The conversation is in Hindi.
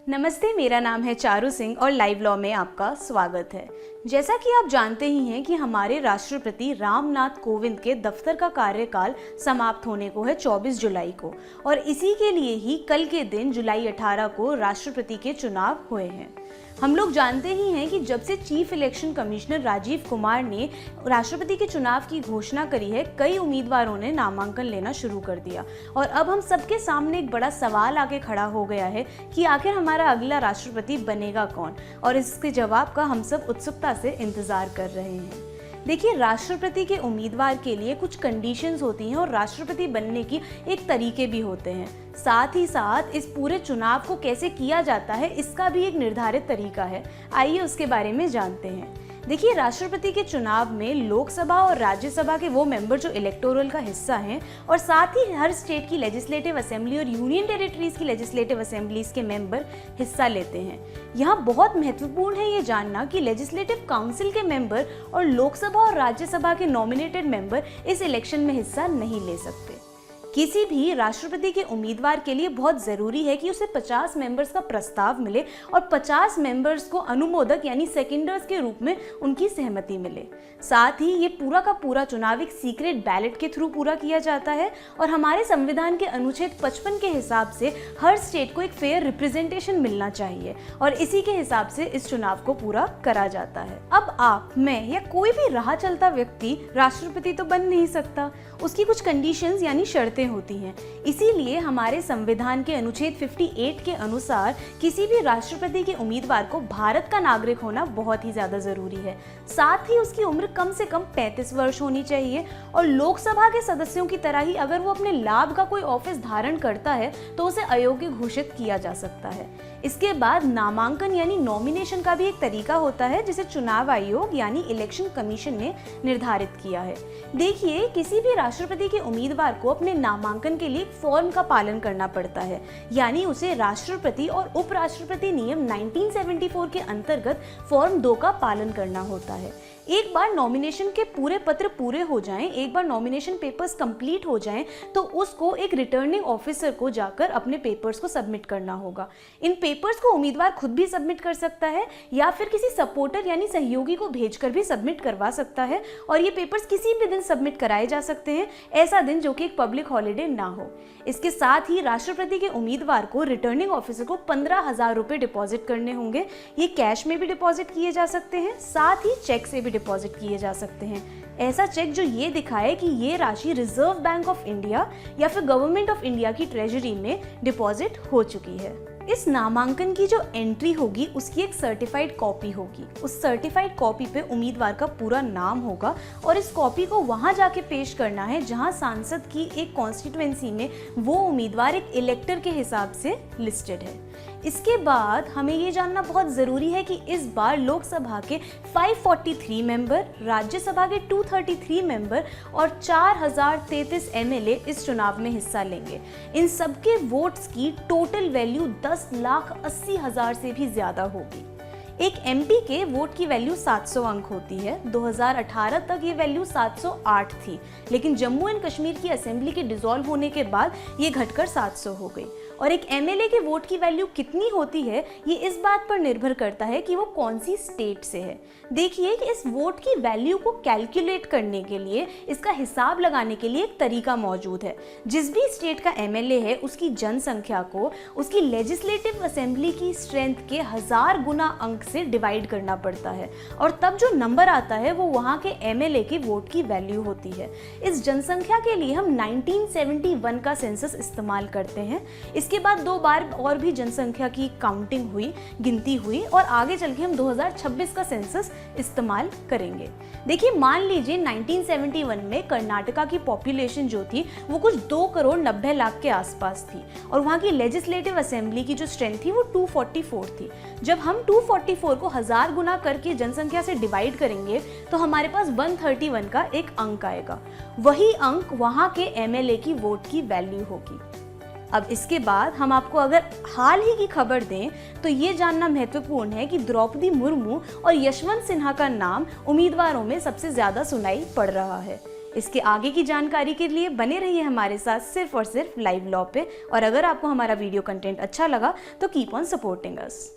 नमस्ते, मेरा नाम है चारू सिंह और लाइव लॉ में आपका स्वागत है। जैसा कि आप जानते ही हैं कि हमारे राष्ट्रपति रामनाथ कोविंद के दफ्तर का कार्यकाल समाप्त होने को है 24 जुलाई को, और इसी के लिए ही कल के दिन जुलाई 18 को राष्ट्रपति के चुनाव हुए हैं। हम लोग जानते ही हैं कि जब से chief election commissioner Rajiv Kumar ने राष्ट्रपति के चुनाव की घोषणा करी है, कई उम्मीदवारों ने नामांकन लेना शुरू कर दिया और अब हम सबके सामने एक बड़ा सवाल आके खड़ा हो गया है कि आखिर हमारा अगला राष्ट्रपति बनेगा कौन, और इसके जवाब का हम सब उत्सुकता से इंतजार कर रहे हैं। देखिए, राष्ट्रपति के उम्मीदवार के लिए कुछ कंडीशंस होती हैं और राष्ट्रपति बनने की एक तरीके भी होते हैं। साथ ही साथ इस पूरे चुनाव को कैसे किया जाता है, इसका भी एक निर्धारित तरीका है। आइए उसके बारे में जानते हैं। देखिए, राष्ट्रपति के चुनाव में लोकसभा और राज्यसभा के वो मेंबर जो इलेक्टोरल का हिस्सा हैं, और साथ ही हर स्टेट की लेजिस्लेटिव असेंबली और यूनियन टेरिटरीज की लेजिस्लेटिव असेंबलीज के मेंबर हिस्सा लेते हैं। यहाँ बहुत महत्वपूर्ण है ये जानना कि लेजिस्लेटिव काउंसिल के मेंबर और लोकसभा और राज्यसभा के नॉमिनेटेड मेंबर इस इलेक्शन में हिस्सा नहीं ले सकते। किसी भी राष्ट्रपति के उम्मीदवार के लिए बहुत ज़रूरी है कि उसे 50 मेंबर्स का प्रस्ताव मिले और 50 मेंबर्स को अनुमोदक यानी सेकेंडर्स के रूप में उनकी सहमति मिले। साथ ही ये पूरा का पूरा चुनाव एक सीक्रेट बैलेट के थ्रू पूरा किया जाता है और हमारे संविधान के अनुच्छेद 55 के हिसाब से हर स्टेट को एक फेयर रिप्रेजेंटेशन मिलना चाहिए और इसी के हिसाब से इस चुनाव को पूरा करा जाता है। अब आप, मैं या कोई भी राह चलता व्यक्ति राष्ट्रपति तो बन नहीं सकता, उसकी कुछ कंडीशंस यानी शर्तें होती हैं। इसीलिए हमारे संविधान के अनुच्छेद 58 के अनुसार किसी भी राष्ट्रपति के उम्मीदवार को भारत का नागरिक होना बहुत ही ज्यादा जरूरी है। साथ ही उसकी उम्र कम से कम 35 वर्ष होनी चाहिए और लोकसभा के सदस्यों की तरह ही अगर वो अपने लाभ का कोई ऑफिस धारण करता है तो उसे अयोग्य घोषित किया जा सकता है। इसके बाद नामांकन यानी नॉमिनेशन का भी एक तरीका होता है जिसे चुनाव आयोग यानी इलेक्शन कमीशन ने निर्धारित किया है। देखिए, किसी भी राष्ट्रपति के उम्मीदवार को अपने नामांकन के लिए एक फॉर्म का पालन करना पड़ता है, यानी उसे राष्ट्रपति और उपराष्ट्रपति नियम 1974 के अंतर्गत फॉर्म 2 का पालन करना होता है। एक बार नॉमिनेशन के पूरे पत्र पूरे हो जाएं, एक बार नॉमिनेशन पेपर्स कंप्लीट हो जाएं, तो उसको एक रिटर्निंग ऑफिसर को जाकर अपने पेपर्स को सबमिट करना होगा। इन पेपर्स को उम्मीदवार खुद भी सबमिट कर सकता है या फिर किसी सपोर्टर यानी सहयोगी को भेजकर भी सबमिट करवा सकता है, और ये पेपर्स किसी भी दिन सबमिट कराए जा सकते हैं, ऐसा दिन जो कि एक पब्लिक हॉलीडे ना हो। इसके साथ ही राष्ट्रपति के उम्मीदवार को रिटर्निंग ऑफिसर को 15,000 रुपये डिपॉजिट करने होंगे। ये कैश में भी डिपॉजिट किए जा सकते हैं, साथ ही चेक से भी डिपॉजिट किए जा सकते हैं। ऐसा चेक जो ये दिखाए कि ये राशि रिजर्व बैंक ऑफ इंडिया या फिर गवर्नमेंट ऑफ इंडिया की ट्रेजरी में डिपॉजिट हो चुकी है। इस नामांकन की जो एंट्री होगी उसकी एक सर्टिफाइड कॉपी होगी। उस सर्टिफाइड कॉपी पे उम्मीदवार का पूरा नाम होगा और इस कॉपी को वहां जाके पेश करना है जहां सांसद की एक कॉन्स्टिट्यूएंसी में वो उम्मीदवार एक इलेक्टर के हिसाब से लिस्टेड है। इसके बाद हमें ये जानना बहुत ज़रूरी है कि इस बार लोकसभा के 543 मेंबर, राज्यसभा के 233 मेंबर और 4033 एमएलए इस चुनाव में हिस्सा लेंगे। इन सबके वोट्स की टोटल वैल्यू 10,80,000 से भी ज़्यादा होगी। एक एमपी के वोट की वैल्यू 700 अंक होती है। 2018 तक ये वैल्यू 708 थी, लेकिन जम्मू एंड कश्मीर की असेंबली के डिसॉल्व होने के बाद ये घटकर 700 हो गई। और एक एमएलए के वोट की वैल्यू कितनी होती है ये इस बात पर निर्भर करता है कि वो कौन सी स्टेट से है। देखिए कि इस वोट की वैल्यू को कैलकुलेट करने के लिए, इसका हिसाब लगाने के लिए एक तरीका मौजूद है। जिस भी स्टेट का एमएलए है उसकी जनसंख्या को उसकी लेजिस्लेटिव असेंबली की स्ट्रेंथ के 1000 गुना अंक से डिवाइड करना पड़ता है और तब जो नंबर आता है वो वहाँ के एमएलए की वोट की वैल्यू होती है। इस जनसंख्या के लिए हम 1971 का सेंसस इस्तेमाल करते हैं। इसके बाद 2 बार और भी जनसंख्या की काउंटिंग हुई, गिनती हुई, और आगे चल के हम 2026 का सेंसस इस्तेमाल करेंगे। देखिए, मान लीजिए 1971 में कर्नाटका की पॉपुलेशन जो थी वो कुछ 2,90,00,000 के आसपास थी और वहाँ की लेजिस्लेटिव असेंबली की जो स्ट्रेंथ थी वो 244 थी। जब हम 244 को 1000 गुना करके जनसंख्या से डिवाइड करेंगे तो हमारे पास 131 का एक अंक आएगा। वही अंक वहाँ के एमएलए की वोट की वैल्यू होगी। अब इसके बाद हम आपको अगर हाल ही की खबर दें तो ये जानना महत्वपूर्ण है कि द्रौपदी मुर्मू और यशवंत सिन्हा का नाम उम्मीदवारों में सबसे ज्यादा सुनाई पड़ रहा है। इसके आगे की जानकारी के लिए बने रहिए हमारे साथ सिर्फ और सिर्फ लाइव लॉ पे। और अगर आपको हमारा वीडियो कंटेंट अच्छा लगा तो कीप ऑन सपोर्टिंग अस।